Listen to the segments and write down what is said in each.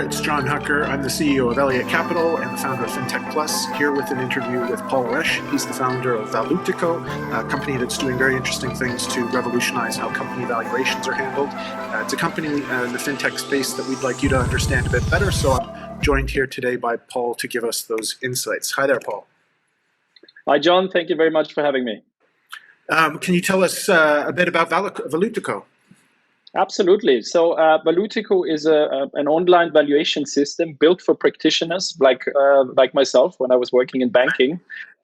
it's John Hucker. I'm the CEO of Elliott Capital and the founder of Fintech Plus, here with an interview with Paul Resch. He's the founder of Valutico, a company that's doing very interesting things to revolutionize how company valuations are handled. It's a company in the fintech space that we'd like you to understand a bit better, so I'm joined here today by Paul to give us those insights. Hi there, Paul. Hi, John. Thank you very much for having me. Can you tell us a bit about Valutico? Absolutely. So Valutico is an online valuation system built for practitioners like myself when I was working in banking.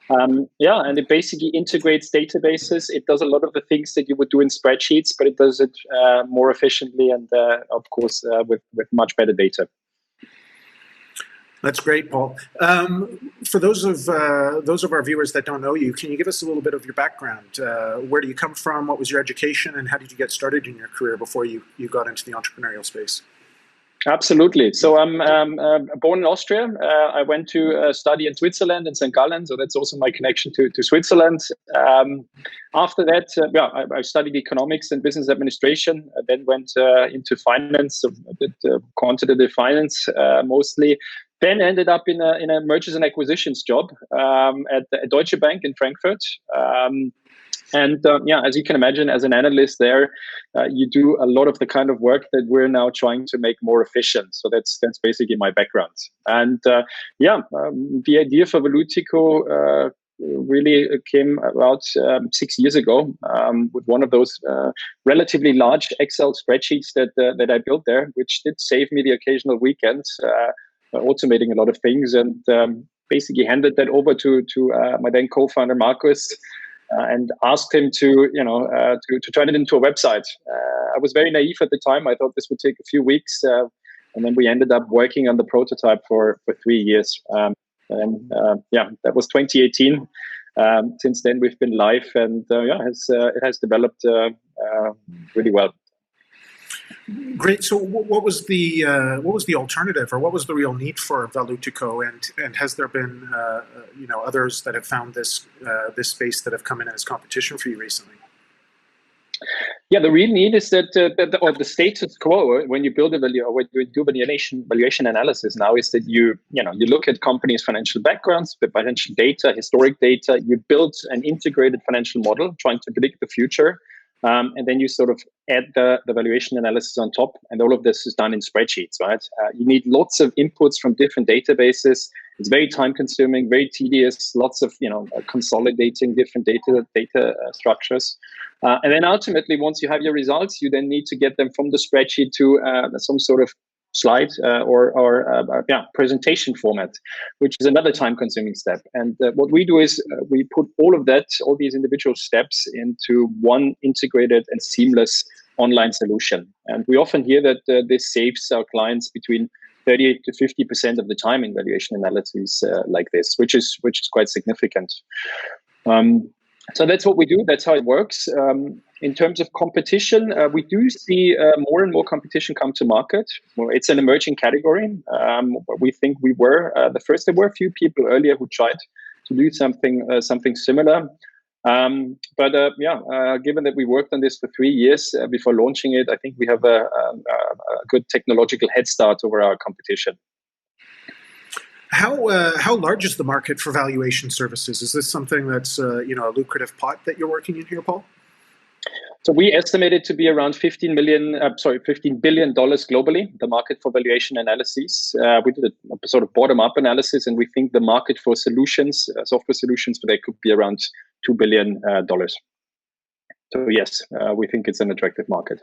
And it basically integrates databases. It does a lot of the things that you would do in spreadsheets, but it does it more efficiently and, of course, with much better data. That's great, Paul. For those of our viewers that don't know you, can you give us a little bit of your background? Where do you come from? What was your education, and how did you get started in your career before you got into the entrepreneurial space? Absolutely. So I'm born in Austria. I went to study in Switzerland, in St. Gallen. So that's also my connection to Switzerland. After that, I studied economics and business administration. I then went into finance, so I did quantitative finance mostly. Then ended up in a mergers and acquisitions job at Deutsche Bank in Frankfurt. As you can imagine, as an analyst there, you do a lot of the kind of work that we're now trying to make more efficient. So that's basically my background. And the idea for Valutico really came about 6 years ago with one of those relatively large Excel spreadsheets that I built there, which did save me the occasional weekend, automating a lot of things, and basically handed that over to my then co-founder Marcus. And asked him to turn it into a website. I was very naive at the time. I thought this would take a few weeks, and then we ended up working on the prototype for 3 years. That was 2018. Since then, we've been live, and it has developed really well. Great. So, what was the alternative, or what was the real need for Valutico, and has there been others that have found this space that have come in as competition for you recently? Yeah, the real need is that the status quo when you build when you do valuation analysis now is that you look at companies' financial backgrounds, the financial data, historic data. You build an integrated financial model trying to predict the future. And then you sort of add the valuation analysis on top, and all of this is done in spreadsheets, right? You need lots of inputs from different databases. It's very time-consuming, very tedious. Lots of consolidating different data structures, and then ultimately, once you have your results, you then need to get them from the spreadsheet to some sort of slide or presentation format, which is another time-consuming step. And what we do is we put all these individual steps into one integrated and seamless online solution. And we often hear that this saves our clients between 38 to 50% of the time in valuation analyses like this, which is quite significant. So that's what we do. That's how it works. In terms of competition, we do see more and more competition come to market. Well, it's an emerging category. We think we were the first. There were a few people earlier who tried to do something similar. Given that we worked on this for 3 years before launching it, I think we have a good technological head start over our competition. How large is the market for valuation services? Is this something that's a lucrative pot that you're working in here, Paul? So we estimate it to be around $15 billion globally, the market for valuation analyses. We did a sort of bottom-up analysis, and we think the market for solutions, software solutions for that could be around $2 billion. So yes, we think it's an attractive market.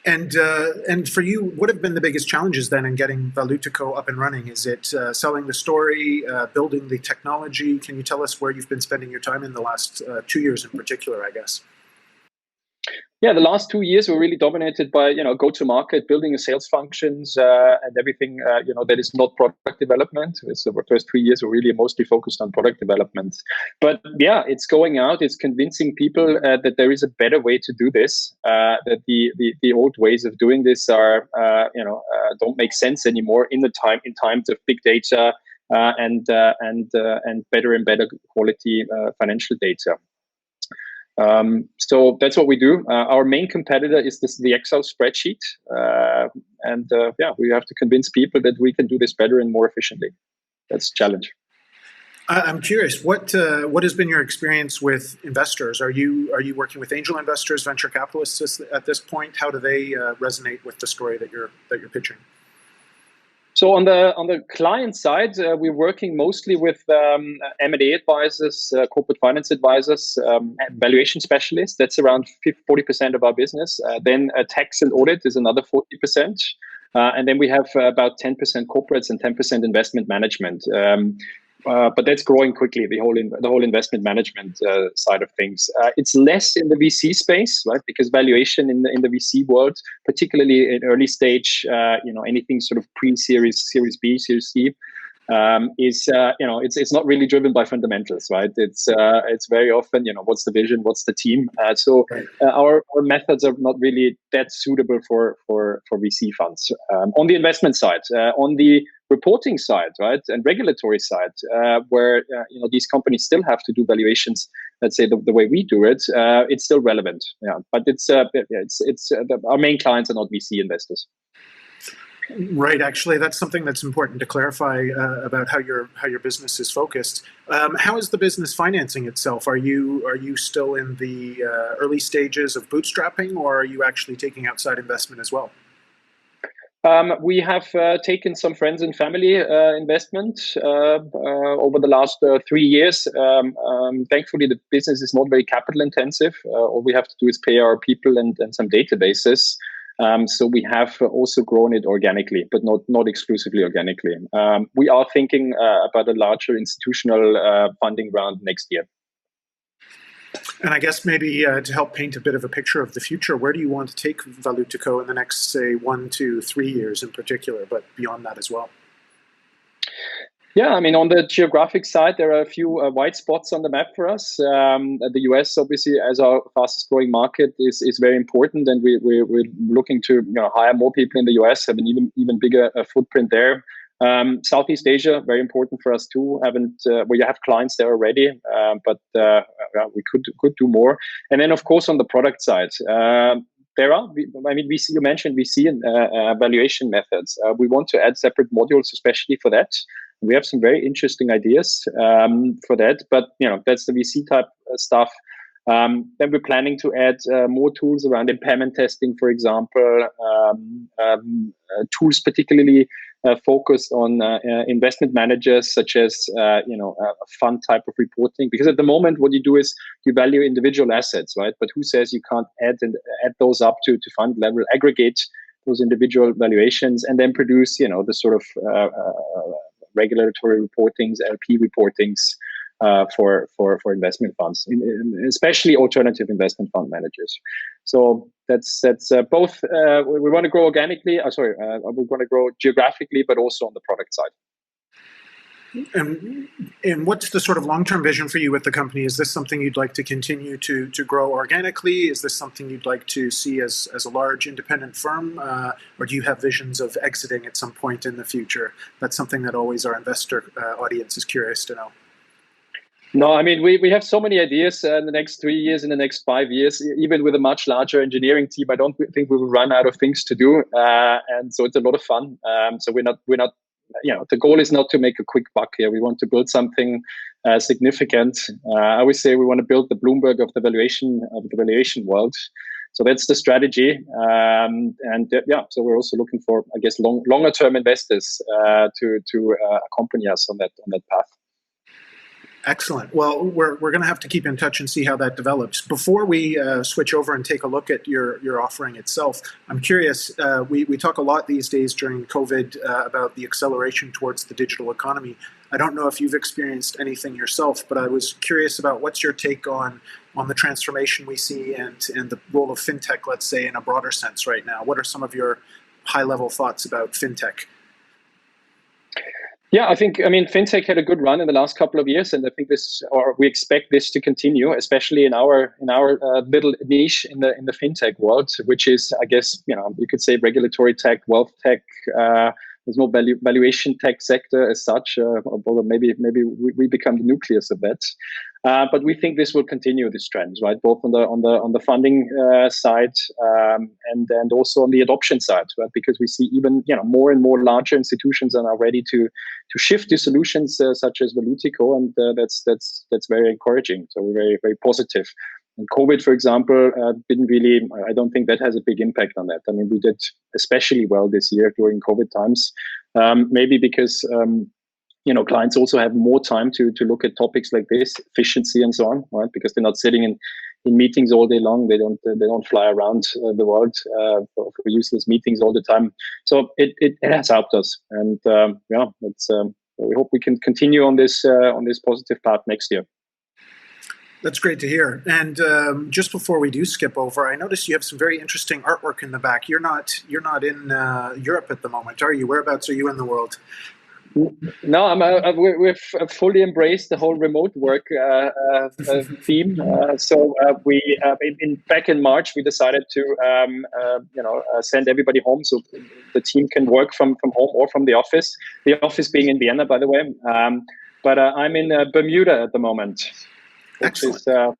And for you, what have been the biggest challenges then in getting Valutico up and running? Is it selling the story, building the technology? Can you tell us where you've been spending your time in the last 2 years in particular, I guess? Yeah, the last 2 years were really dominated by go-to-market, building sales functions, and everything that is not product development. So the first 3 years were really mostly focused on product development. But yeah, it's going out. It's convincing people that there is a better way to do this. That the old ways of doing this are don't make sense anymore in times of big data and better and better quality financial data. So that's what we do. Our main competitor is the Excel spreadsheet. We have to convince people that we can do this better and more efficiently. That's the challenge. I'm curious, what has been your experience with investors? Are you working with angel investors, venture capitalists at this point? How do they resonate with the story that you're pitching? So on the client side, we're working mostly with M&A advisors, corporate finance advisors, valuation specialists. That's around 40% of our business. Then tax and audit is another 40%. And then we have about 10% corporates and 10% investment management. But that's growing quickly, the whole investment management side of things. It's less in the VC space, right? Because valuation in the VC world, particularly in early stage, anything sort of pre-series, Series B, Series C, it's not really driven by fundamentals, right? It's very often, what's the vision, what's the team. So our methods are not really that suitable for VC funds. On the investment side, on the reporting side, right, and regulatory side, where these companies still have to do valuations, let's say the way we do it, it's still relevant. Yeah, but our main clients are not VC investors. Right. Actually, that's something that's important to clarify about how your business is focused. How is the business financing itself? Are you still in the early stages of bootstrapping, or are you actually taking outside investment as well? We have taken some friends and family investment over the last 3 years. Thankfully, the business is not very capital intensive. All we have to do is pay our people and some databases. So we have also grown it organically, but not exclusively organically. We are thinking about a larger institutional funding round next year. And I guess maybe to help paint a bit of a picture of the future, where do you want to take Valutico in the next, say, 1 to 3 years in particular, but beyond that as well? Yeah, I mean, on the geographic side, there are a few white spots on the map for us. The US, obviously, as our fastest growing market, is very important, and we're looking to hire more people in the US, have an even bigger footprint there. Southeast Asia, very important for us too. We have clients there already, but we could do more. And then, of course, on the product side, you mentioned VC and valuation methods. We want to add separate modules, especially for that. We have some very interesting ideas for that, but that's the VC type stuff. Then we're planning to add more tools around impairment testing, for example, tools particularly focused on investment managers, such as a fund type of reporting. Because at the moment, what you do is you value individual assets, right? But who says you can't add those up to fund level, aggregate those individual valuations, and then produce the sort of regulatory reportings, LP reportings for investment funds, especially alternative investment fund managers. So that's both. We want to grow organically. We want to grow geographically, but also on the product side. And what's the sort of long-term vision for you with the company? Is this something you'd like to continue to grow organically? Is this something you'd like to see as a large independent firm? Or do you have visions of exiting at some point in the future? That's something that always our investor audience is curious to know. No, I mean, we have so many ideas in the next 3 years, in the next 5 years. Even with a much larger engineering team, I don't think we will run out of things to do. And so it's a lot of fun. So we're not. The goal is not to make a quick buck here. We want to build something significant. I always say we want to build the Bloomberg of the valuation world. So that's the strategy. So we're also looking for, I guess, longer term investors to accompany us on that path. Excellent. Well, we're going to have to keep in touch and see how that develops. Before we switch over and take a look at your offering itself, I'm curious, we talk a lot these days during COVID about the acceleration towards the digital economy. I don't know if you've experienced anything yourself, but I was curious about what's your take on the transformation we see and the role of fintech, let's say, in a broader sense right now. What are some of your high-level thoughts about fintech? Yeah, I mean, fintech had a good run in the last couple of years, and I think we expect this to continue, especially in our little niche in the fintech world, which is, I guess, you could say regulatory tech, wealth tech, there's no valuation tech sector as such, although maybe we become the nucleus of that. But we think this will continue, this trend, right? Both on the funding side and also on the adoption side, right? Because we see even more and more larger institutions are now ready to shift to solutions such as Valutico, and that's very encouraging. So we're very, very positive. And COVID, for example, didn't really. I don't think that has a big impact on that. I mean, we did especially well this year during COVID times, maybe because clients also have more time to look at topics like this, efficiency and so on, right? Because they're not sitting in meetings all day long. They don't fly around the world for useless meetings all the time. So it has helped us, and we hope we can continue on this positive path next year. That's great to hear. And just before we do skip over, I noticed you have some very interesting artwork in the back. You're not in Europe at the moment, are you? Whereabouts are you in the world? No, we've fully embraced the whole remote work theme. So back in March, we decided to send everybody home so the team can work from home or from the office. The office being in Vienna, by the way. But I'm in Bermuda at the moment. Which is a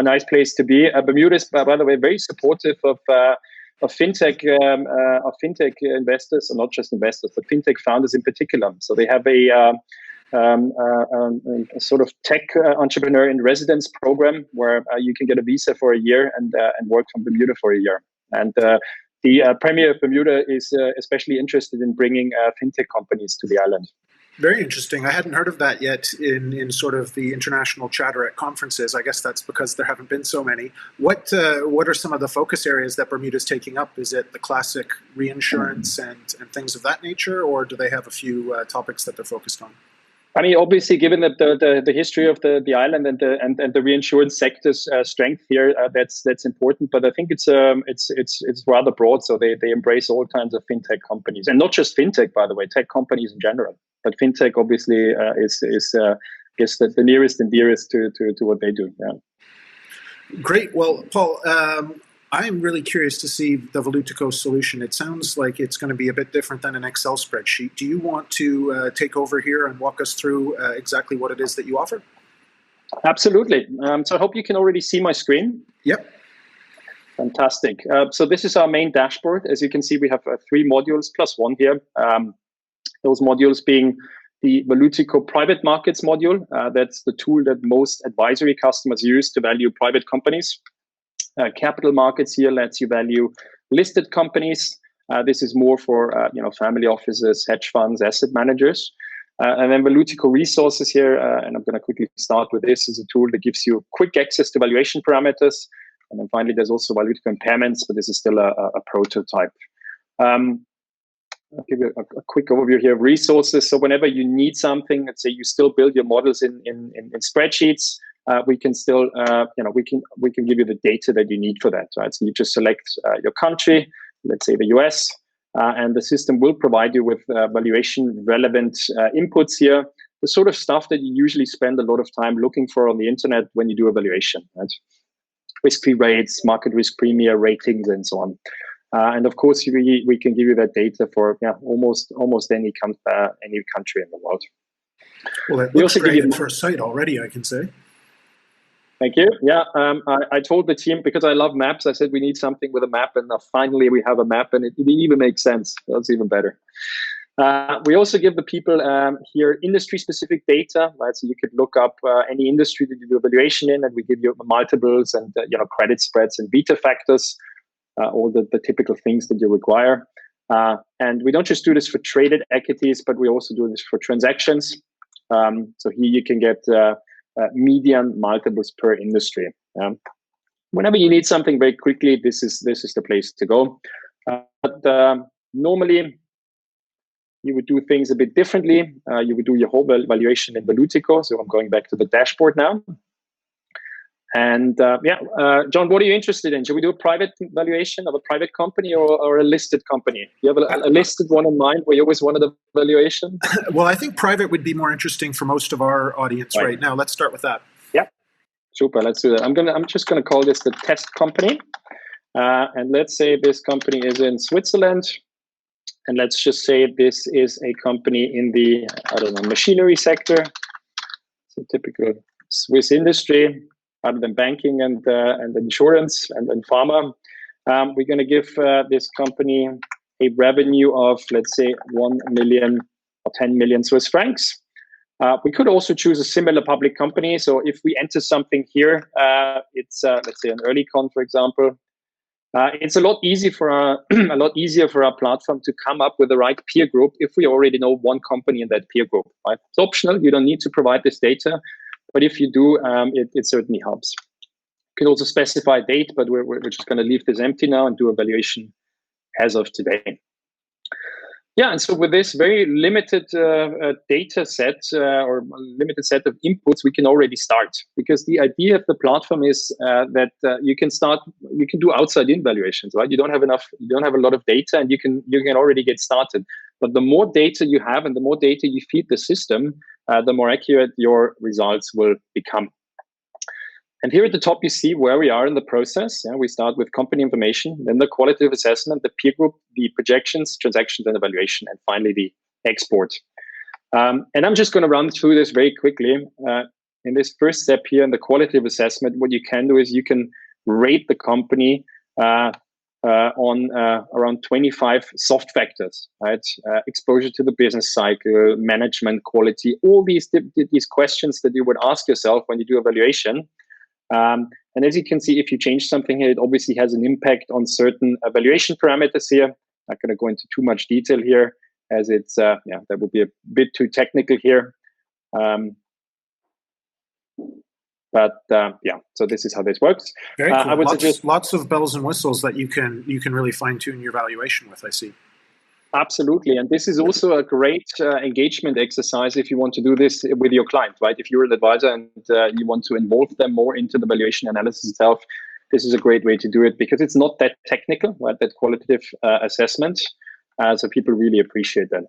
nice place to be. Bermuda is, by the way, very supportive of fintech investors, and not just investors, but fintech founders in particular. So they have a sort of tech entrepreneur in residence program where you can get a visa for a year and work from Bermuda for a year. And the Premier of Bermuda is especially interested in bringing fintech companies to the island. Very interesting. I hadn't heard of that yet in sort of the international chatter at conferences. I guess that's because there haven't been so many. What are some of the focus areas that Bermuda's taking up? Is it the classic reinsurance and things of that nature, or do they have a few topics that they're focused on? I mean, obviously, given that the history of the island and the reinsurance sector's strength here, that's important. But I think it's rather broad. So they embrace all kinds of fintech companies, and not just fintech, by the way, tech companies in general. But fintech obviously is I guess the nearest and dearest to what they do. Yeah. Great. Well, Paul, I'm really curious to see the Valutico solution. It sounds like it's going to be a bit different than an Excel spreadsheet. Do you want to take over here and walk us through exactly what it is that you offer? Absolutely. So I hope you can already see my screen. Yep. Fantastic. So this is our main dashboard. As you can see, we have 3 modules plus 1 here. Those modules being the Valutico Private Markets module. That's the tool that most advisory customers use to value private companies. Capital Markets here lets you value listed companies. This is more for family offices, hedge funds, asset managers. And then Valutico Resources here, and I'm going to quickly start with this, is a tool that gives you quick access to valuation parameters. And then finally, there's also Valutico Impairments, but this is still a prototype. I'll give you a quick overview here of resources. So whenever you need something, let's say you still build your models in spreadsheets, we can still, we can give you the data that you need for that, right? So you just select your country, let's say the US, and the system will provide you with valuation relevant inputs here, the sort of stuff that you usually spend a lot of time looking for on the internet when you do a valuation, right? Risk-free rates, market risk premium ratings, and so on. And of course, we can give you that data for almost any country in the world. Well, it looks great at first sight already, I can say. Thank you. Yeah, I told the team, because I love maps, I said we need something with a map, and finally we have a map, and it even makes sense. That's even better. We also give the people here industry-specific data, right? So you could look up any industry that you do evaluation in, and we give you multiples and credit spreads and beta factors. All the typical things that you require. And we don't just do this for traded equities, but we also do this for transactions. So here you can get median multiples per industry. Whenever you need something very quickly, this is the place to go. But normally, you would do things a bit differently. You would do your whole valuation in Valutico. So I'm going back to the dashboard now. And John, what are you interested in? Should we do a private valuation of a private company or a listed company? Do you have a listed one in mind where you always wanted a valuation? Well, I think private would be more interesting for most of our audience right now. Let's start with that. Yeah, super. Let's do that. I'm just gonna call this the test company, and let's say this company is in Switzerland, And let's just say this is a company in the, machinery sector. It's a typical Swiss industry, other than banking and insurance and pharma. We're going to give this company a revenue of, let's say, 1 million or 10 million Swiss francs. We could also choose a similar public company. So if we enter something here, it's let's say an Earlycon, for example. It's a lot easier for our platform to come up with the right peer group if we already know one company in that peer group. Right? It's optional. You don't need to provide this data, but if you do, it certainly helps. You can also specify a date, but we're just going to leave this empty now and do a valuation as of today. Yeah, and so with this very limited data set or limited set of inputs, we can already start, because the idea of the platform is that you can do outside-in valuations, right? You don't have a lot of data, and you can already get started. But the more data you have and the more data you feed the system, the more accurate your results will become. And here at the top, you see where we are in the process. Yeah, we start with company information, then the qualitative assessment, the peer group, the projections, transactions, and evaluation, and finally the export. And I'm just going to run through this very quickly. In this first step here in the qualitative assessment, what you can do is you can rate the company on around 25 soft factors, right? Exposure to the business cycle, management quality, all these questions that you would ask yourself when you do evaluation. And as you can see, if you change something here, it obviously has an impact on certain evaluation parameters here. I'm not going to go into too much detail here, as it's that would be a bit too technical here. So this is how this works. Very cool. I would suggest lots of bells and whistles that you can really fine tune your valuation with, I see. Absolutely. And this is also a great engagement exercise if you want to do this with your client, right? If you're an advisor and you want to involve them more into the valuation analysis itself, this is a great way to do it, because it's not that technical, right? That qualitative assessment. So people really appreciate that.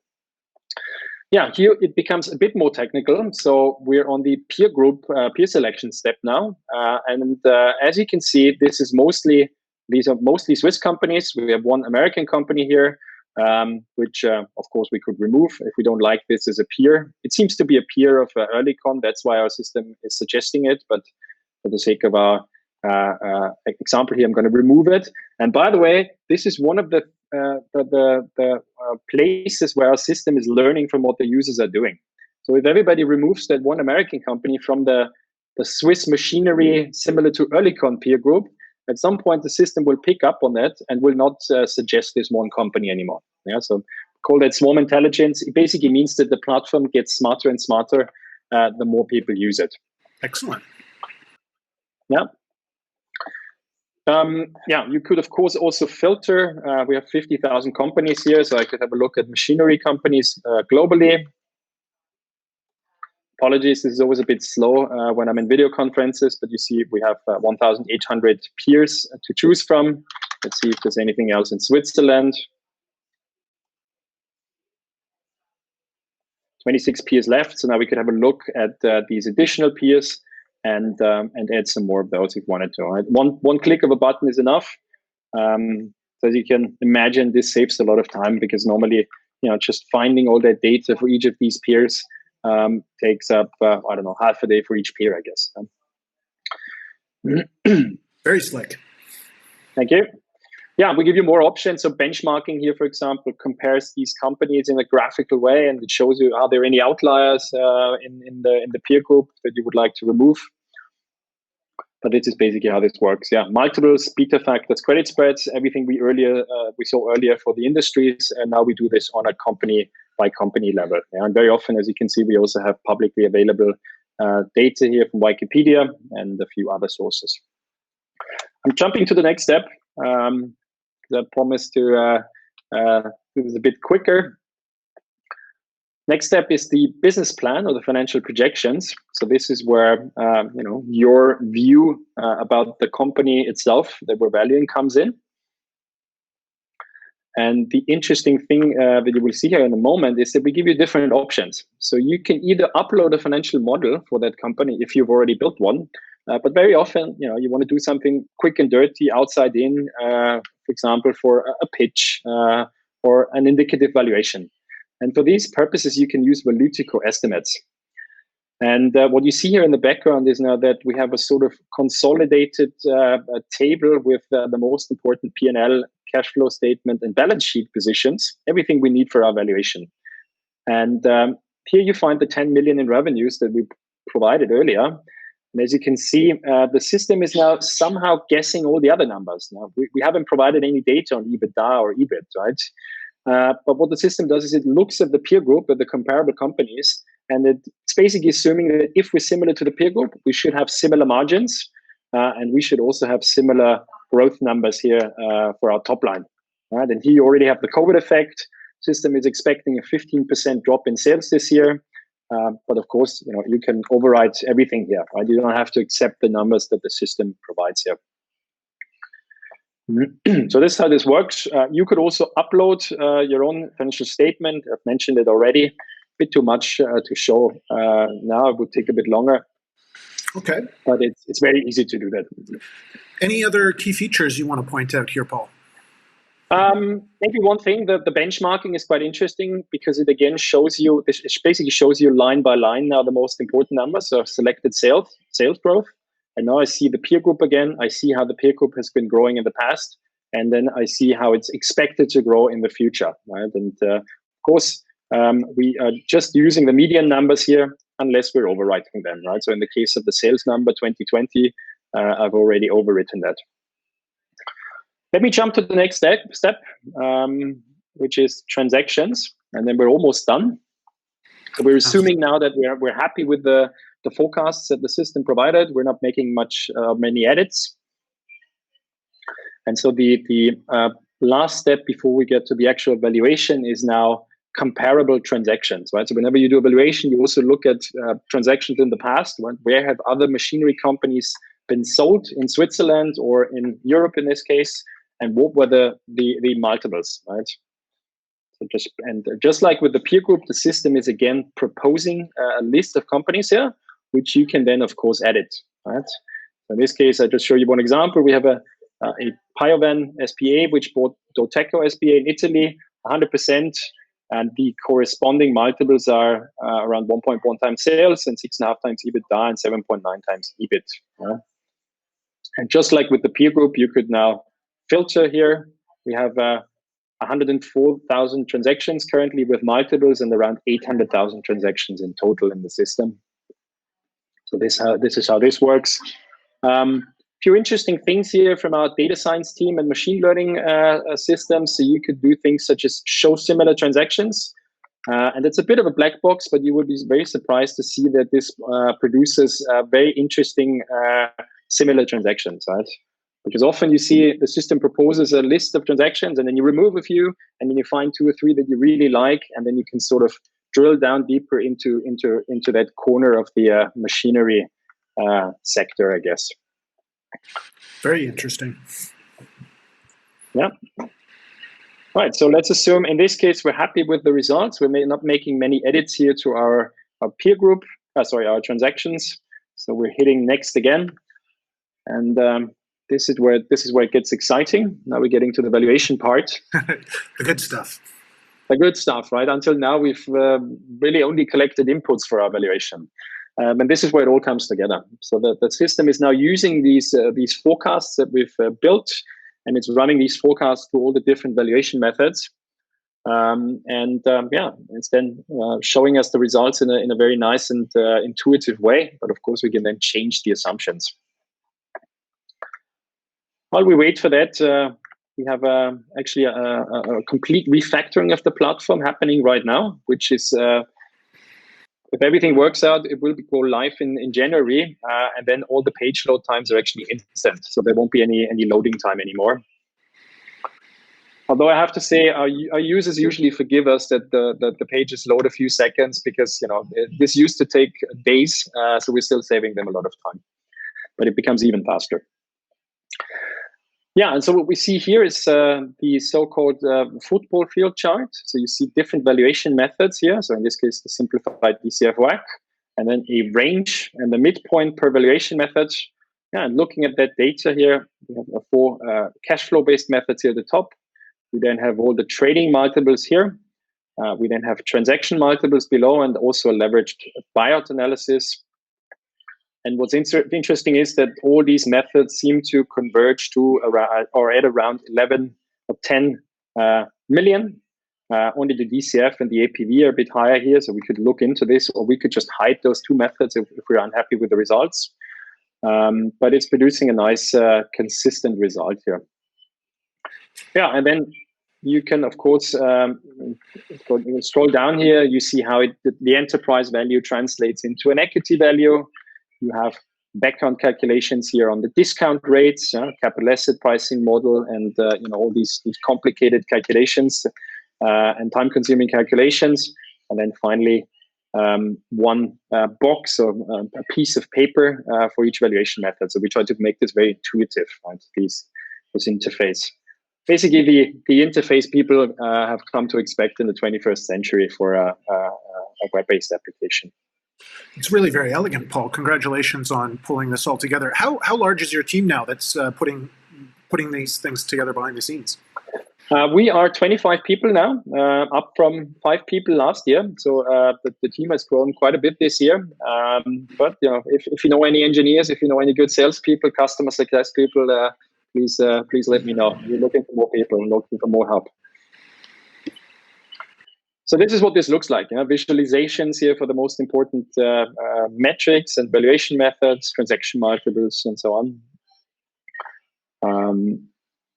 Yeah, here it becomes a bit more technical. So we're on the peer group, peer selection step now. And as you can see, these are mostly Swiss companies. We have one American company here, which of course we could remove if we don't like this as a peer. It seems to be a peer of Earlycon. That's why our system is suggesting it. But for the sake of our example here, I'm going to remove it. And by the way, this is one of the places where our system is learning from what the users are doing. So if everybody removes that one American company from the Swiss machinery similar to Earlycon peer group, at some point the system will pick up on that and will not suggest this one company anymore. Yeah, so call that swarm intelligence. It basically means that the platform gets smarter and smarter the more people use it. Excellent. Yeah. You could, of course, also filter. We have 50,000 companies here, so I could have a look at machinery companies globally. Apologies, this is always a bit slow when I'm in video conferences, but you see we have 1,800 peers to choose from. Let's see if there's anything else in Switzerland. 26 peers left, so now we could have a look at these additional peers and add some more of those if you wanted to. Right? One click of a button is enough. So as you can imagine, this saves a lot of time, because normally, just finding all that data for each of these peers takes up, half a day for each peer, I guess. Very slick. Thank you. Yeah, we give you more options. So benchmarking here, for example, compares these companies in a graphical way, and it shows you, are there any outliers in the peer group that you would like to remove? But this is basically how this works. Yeah, multiples, beta factors, credit spreads, everything we saw earlier for the industries, and now we do this on a company by company level. Yeah, and very often, as you can see, we also have publicly available data here from Wikipedia and a few other sources. I'm jumping to the next step. I promised to do this a bit quicker. Next step is the business plan or the financial projections. So this is where your view about the company itself that we're valuing comes in. And the interesting thing that you will see here in a moment is that we give you different options. So you can either upload a financial model for that company if you've already built one, but very often, you want to do something quick and dirty outside in, for example, for a pitch or an indicative valuation. And for these purposes, you can use Valutico estimates. And what you see here in the background is now that we have a sort of consolidated table with the most important P&L, cash flow statement, and balance sheet positions, everything we need for our valuation. And here you find the 10 million in revenues that we provided earlier. And as you can see, the system is now somehow guessing all the other numbers. Now, we haven't provided any data on EBITDA or EBIT, right? But what the system does is it looks at the peer group, at the comparable companies, and it's basically assuming that if we're similar to the peer group, we should have similar margins, and we should also have similar growth numbers here for our top line. Right? And here you already have the COVID effect. System is expecting a 15% drop in sales this year. But of course, you can override everything here, right? You don't have to accept the numbers that the system provides here. So this is how this works. You could also upload your own financial statement. I've mentioned it already. A bit too much to show now. It would take a bit longer. Okay. But it's very easy to do that. Any other key features you want to point out here, Paul? Maybe one thing, the benchmarking is quite interesting because it again shows you, it basically shows you line by line now the most important numbers of selected sales growth. And now I see the peer group again. I see how the peer group has been growing in the past. And then I see how it's expected to grow in the future, right? And of course, we are just using the median numbers here unless we're overwriting them, right? So in the case of the sales number 2020, I've already overwritten that. Let me jump to the next step, which is transactions, and then we're almost done. So we're assuming now that we're happy with the forecasts that the system provided. We're not making many edits. And so the last step before we get to the actual valuation is now comparable transactions, right? So whenever you do a valuation, you also look at transactions in the past. Where have other machinery companies been sold in Switzerland or in Europe in this case? And what were the multiples, right? So just like with the peer group, the system is again proposing a list of companies here, which you can then of course edit, right? So in this case, I just show you one example. We have a Piovan SPA, which bought Doteco SPA in Italy, 100%, and the corresponding multiples are around 1.1 times sales and 6.5 times EBITDA and 7.9 times EBIT. Yeah? And just like with the peer group, you could now filter here. We have 104,000 transactions currently with multiples and around 800,000 transactions in total in the system. So this is how this works. Few interesting things here from our data science team and machine learning systems. So you could do things such as show similar transactions. And it's a bit of a black box, but you would be very surprised to see that this produces very interesting similar transactions, right? Because often you see the system proposes a list of transactions and then you remove a few and then you find 2 or 3 that you really like, and then you can sort of drill down deeper into that corner of the machinery sector, I guess. Very interesting. Yeah. Right. So let's assume in this case we're happy with the results. We're not making many edits here to our peer group. Our transactions. So we're hitting next again, and this is where it gets exciting. Now we're getting to the valuation part. The good stuff. The good stuff, right? Until now, we've really only collected inputs for our valuation. And this is where it all comes together. So the system is now using these forecasts that we've built, and it's running these forecasts through all the different valuation methods. It's then showing us the results in a very nice and intuitive way. But of course, we can then change the assumptions. While we wait for that, we have actually a complete refactoring of the platform happening right now, which is, if everything works out, it will go live in January, and then all the page load times are actually instant, so there won't be any loading time anymore. Although I have to say, our users usually forgive us that the pages load a few seconds because this used to take days, so we're still saving them a lot of time, but it becomes even faster. Yeah, and so what we see here is the so-called football field chart. So you see different valuation methods here. So in this case, the simplified DCF WACC, and then a range and the midpoint per valuation method. Yeah, and looking at that data here, we have 4 cash flow-based methods here at the top. We then have all the trading multiples here. We then have transaction multiples below, and also a leveraged buyout analysis. And what's interesting is that all these methods seem to converge to around, or at around 11 or 10 million. Only the DCF and the APV are a bit higher here, so we could look into this, or we could just hide those two methods if we're unhappy with the results. But it's producing a nice, consistent result here. Yeah, and then you can, of course, scroll down here. You see how the enterprise value translates into an equity value. You have background calculations here on the discount rates, capital asset pricing model, and all these complicated calculations and time-consuming calculations. And then finally, one box or a piece of paper for each valuation method. So we try to make this very intuitive, right? This interface. Basically, the interface people have come to expect in the 21st century for a web-based application. It's really very elegant, Paul. Congratulations on pulling this all together. How large is your team now that's putting these things together behind the scenes? We are 25 people now, up from 5 people last year. So the team has grown quite a bit this year. But if you know any engineers, if you know any good salespeople, customer success people, please let me know. We're looking for more people, looking for more help. So this is what this looks like. Visualizations here for the most important metrics and valuation methods, transaction multiples, and so on.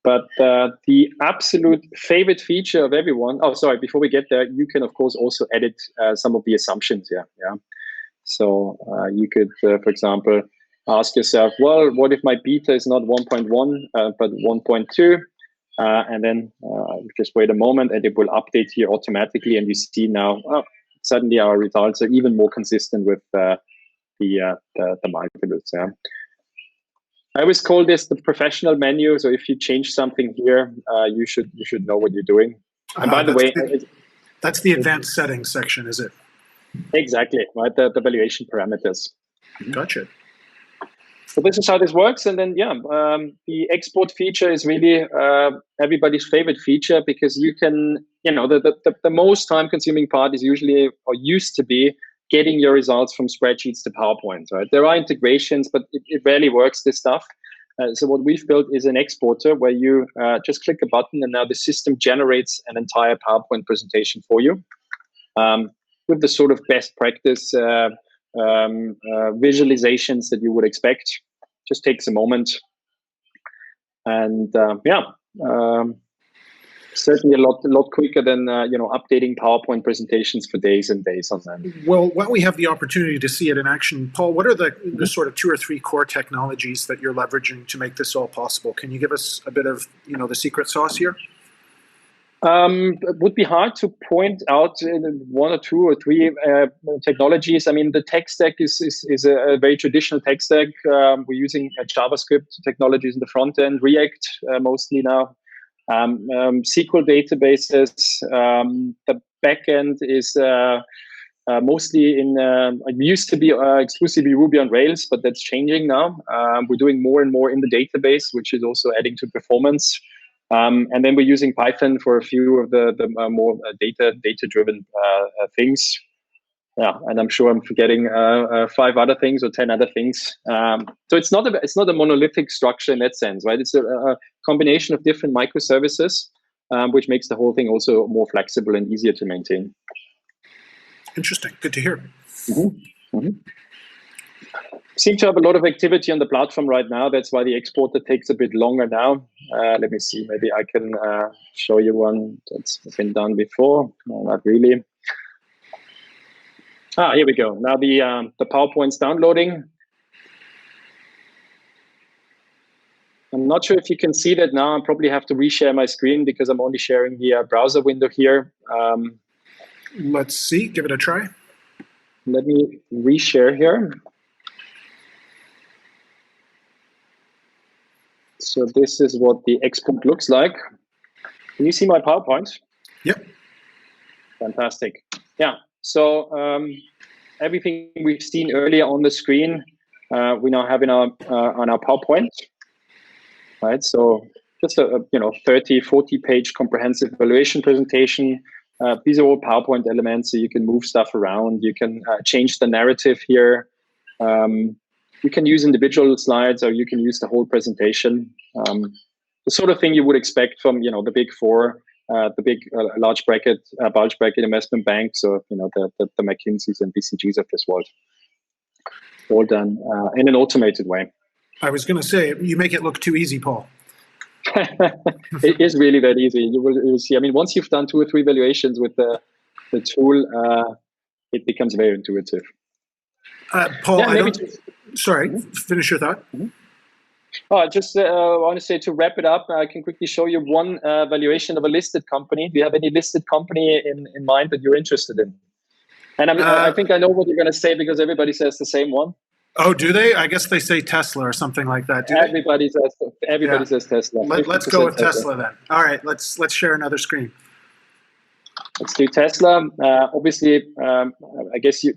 But the absolute favorite feature of everyone, before we get there, you can, of course, also edit some of the assumptions here. Yeah. So you could, for example, ask yourself, well, what if my beta is not 1.1, but 1.2? And then just wait a moment, and it will update here automatically. And you see now, suddenly our results are even more consistent with the multiples. Yeah. I always call this the professional menu. So if you change something here, you should know what you're doing. And by the way, that's the advanced settings section, is it? Exactly, right? The valuation parameters. Gotcha. So this is how this works. And then, the export feature is really everybody's favorite feature, because you can, the most time-consuming part is usually, or used to be, getting your results from spreadsheets to PowerPoint, right? There are integrations, but it rarely works, this stuff. So what we've built is an exporter where you just click a button, and now the system generates an entire PowerPoint presentation for you with the sort of best practice visualizations that you would expect. Just takes a moment. And certainly a lot quicker than updating PowerPoint presentations for days and days on them. Well, while we have the opportunity to see it in action, Paul, what are the sort of 2 or 3 core technologies that you're leveraging to make this all possible? Can you give us a bit of the secret sauce here? It would be hard to point out 1 or 2 or 3 technologies. I mean, the tech stack is a very traditional tech stack. We're using JavaScript technologies in the front end, React mostly now. SQL databases. The backend is mostly it used to be exclusively Ruby on Rails, but that's changing now. We're doing more and more in the database, which is also adding to performance. And then we're using Python for a few of the more data-driven things. Yeah, and I'm sure I'm forgetting 5 other things or 10 other things. So it's not a monolithic structure in that sense, right? It's a combination of different microservices, which makes the whole thing also more flexible and easier to maintain. Interesting. Good to hear. Mm-hmm. Mm-hmm. Seem to have a lot of activity on the platform right now. That's why the exporter takes a bit longer now. Let me see. Maybe I can show you one that's been done before. No, not really. Here we go. Now the PowerPoint's downloading. I'm not sure if you can see that now. I probably have to reshare my screen because I'm only sharing the browser window here. Let's see. Give it a try. Let me reshare here. So this is what the export looks like. Can you see my PowerPoint? Yep. Fantastic. Yeah. So everything we've seen earlier on the screen, we now have on our PowerPoint. Right. So just a 30, 40 page comprehensive valuation presentation. These are all PowerPoint elements, so you can move stuff around. You can change the narrative here. You can use individual slides, or you can use the whole presentation. The sort of thing you would expect from the big four, the big bulge bracket investment banks, or the McKinseys and BCGs of this world. All done in an automated way. I was going to say, you make it look too easy, Paul. It is really that easy. You will see. I mean, once you've done 2 or 3 valuations with the tool, it becomes very intuitive. Paul, sorry, finish your thought. Mm-hmm. I just want to say, to wrap it up, I can quickly show you one valuation of a listed company. Do you have any listed company in mind that you're interested in? And I think I know what you're going to say, because everybody says the same one. Oh, do they? I guess they say Tesla or something like that. Everybody says Tesla. Let's go with Tesla then. All right, let's share another screen. Let's do Tesla. Obviously, I guess it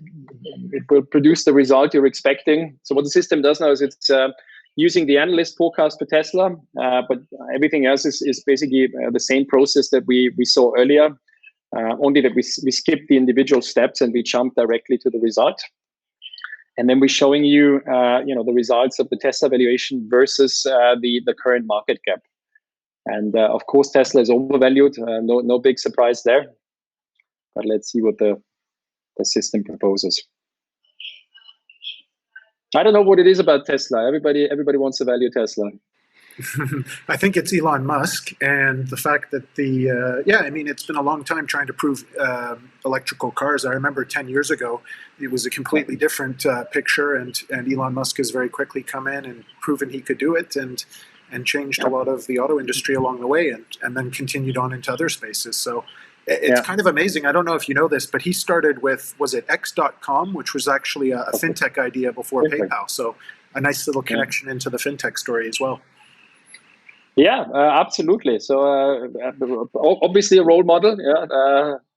will produce the result you're expecting. So what the system does now is it's using the analyst forecast for Tesla, but everything else is basically the same process that we saw earlier, only that we skip the individual steps and we jump directly to the result. And then we're showing you, the results of the Tesla valuation versus the current market cap. And of course, Tesla is overvalued. No big surprise there. But let's see what the system proposes. I don't know what it is about Tesla. Everybody wants to value Tesla. I think it's Elon Musk, and the fact that it's been a long time trying to prove electrical cars. I remember 10 years ago, it was a completely different picture, and Elon Musk has very quickly come in and proven he could do it, and changed a lot of the auto industry along the way, and then continued on into other spaces. So it's kind of amazing. I don't know if you know this, but he started with, was it X.com, which was actually a fintech idea before PayPal. So a nice little connection into the fintech story as well. Yeah, absolutely. So obviously a role model.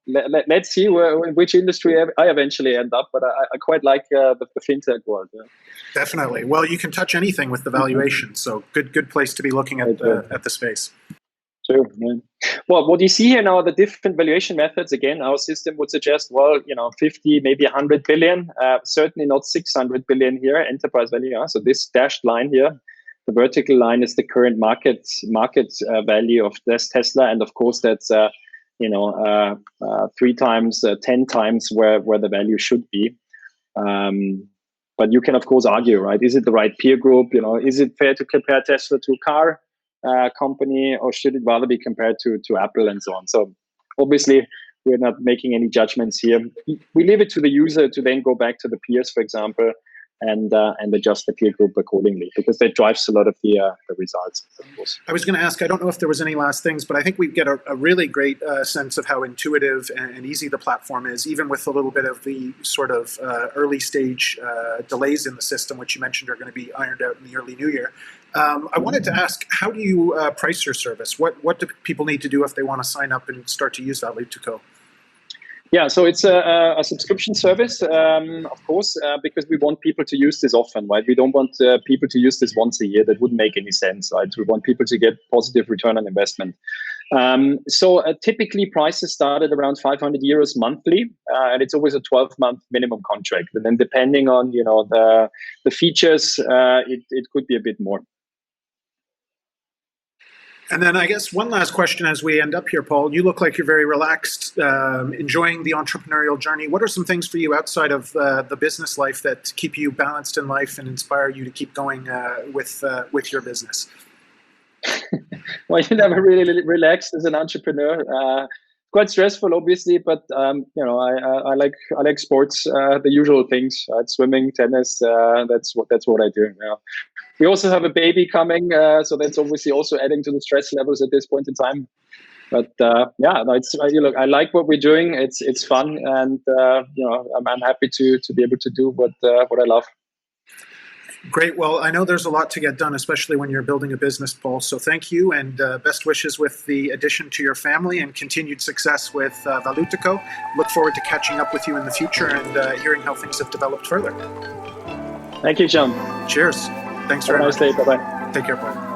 Let's see which industry I eventually end up, but I quite like the fintech world. Yeah. Definitely. Well, you can touch anything with the valuation, so good place to be looking at the space. Sure. Yeah. Well, what you see here now are the different valuation methods. Again, our system would suggest, 50, maybe 100 billion, certainly not 600 billion here, enterprise value. So this dashed line here, the vertical line, is the current market value of this Tesla, and of course that's 3 times, 10 times where the value should be. But you can of course argue, right? Is it the right peer group? Is it fair to compare Tesla to a car company, or should it rather be compared to Apple and so on? So obviously we're not making any judgments here. We leave it to the user to then go back to the peers, for example, and adjust the peer group accordingly, because that drives a lot of the results, of course. I was going to ask, I don't know if there was any last things, but I think we get a really great sense of how intuitive and easy the platform is, even with a little bit of the sort of early stage delays in the system, which you mentioned are going to be ironed out in the early new year. I wanted to ask, how do you price your service? What do people need to do if they want to sign up and start to use Valutico? Yeah, so it's a subscription service, of course, because we want people to use this often, right? We don't want people to use this once a year. That wouldn't make any sense, right? We want people to get positive return on investment. So typically prices start at around 500 euros monthly, and it's always a 12-month minimum contract. And then depending on the features, it could be a bit more. And then I guess one last question as we end up here, Paul. You look like you're very relaxed, enjoying the entrepreneurial journey. What are some things for you outside of the business life that keep you balanced in life and inspire you to keep going with your business? Well, you never really relaxed as an entrepreneur. Quite stressful, obviously, but I like sports, the usual things, right? Swimming, tennis. That's what I do. Yeah. We also have a baby coming, so that's obviously also adding to the stress levels at this point in time. But I like what we're doing. It's fun, and I'm happy to be able to do what I love. Great. Well, I know there's a lot to get done, especially when you're building a business, Paul. So thank you, and best wishes with the addition to your family and continued success with Valutico. Look forward to catching up with you in the future and hearing how things have developed further. Thank you, John. Cheers. Thanks very much. Have a nice day. Bye-bye. Take care, Paul.